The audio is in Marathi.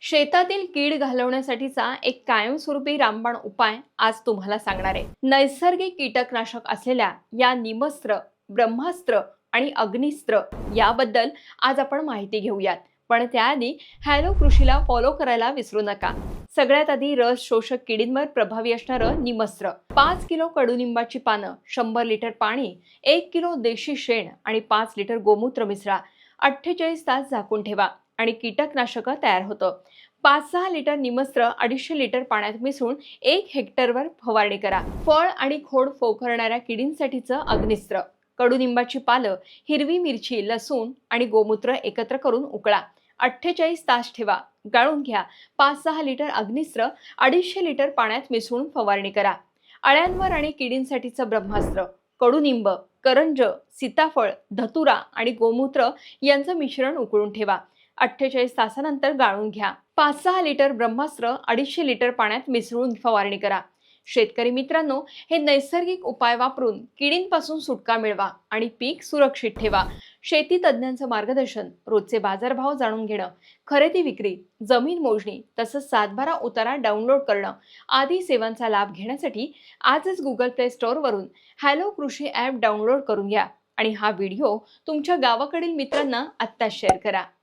शेतातील कीड घालवण्यासाठीचा एक कायमस्वरूपी रामबाण उपाय आज तुम्हाला सांगणार आहे। नैसर्गिक कीटकनाशक असलेल्या या निमस्त्र, ब्रह्मास्त्र आणि अग्निस्त्र याबद्दल आज आपण माहिती घेऊयात। पण त्याआधी हॅलो कृषीला फॉलो करायला विसरू नका। सगळ्यात आधी रस शोषक किडींवर प्रभावी असणारं निमस्त्र 5 किलो कडुनिंबाची पानं, 100 लिटर पाणी, 1 किलो देशी शेण आणि 5 लिटर गोमूत्र मिसळा। 48 तास झाकून ठेवा आणि कीटकनाशक तयार होतं। 5-6 लिटर निमस्त्र 250 लिटर पाण्यात मिसळून 1 हेक्टरवर फवारणी करा। फळ आणि खोड पोखरणाऱ्या किडींसाठीचं अग्निस्त्र कडुनिंबाची पालं, हिरवी मिरची, लसूण आणि गोमूत्र एकत्र करून उकळा। 48 तास ठेवा, गाळून घ्या। 5-6 लिटर अग्निस्त्र 250 लिटर पाण्यात मिसळून फवारणी करा। अळ्यांवर आणि किडींसाठीचं ब्रह्मास्त्र कडुनिंब, करंज, सीताफळ, धतुरा आणि गोमूत्र यांचं मिश्रण उकळून ठेवा। 48 तासानंतर गाळून घ्या। 5-6 लिटर ब्रह्मास्त्र 250 लिटर पाण्यात मिसळून फवारणी करा। शेतकरी मित्रांनो, हे नैसर्गिक उपाय वापरून किडींपासून सुटका मिळवा आणि पीक सुरक्षित ठेवा। शेती तज्ञांचं मार्गदर्शन, रोजचे बाजारभाव जाणून घेणं, खरेदी विक्री, जमीन मोजणी तसंच सातबारा उतारा डाउनलोड करणं आदी सेवांचा लाभ घेण्यासाठी आजच गुगल प्ले स्टोअरवरून हॅलो कृषी ॲप डाउनलोड करून घ्या आणि हा व्हिडिओ तुमच्या गावाकडील मित्रांना आत्ताच शेअर करा।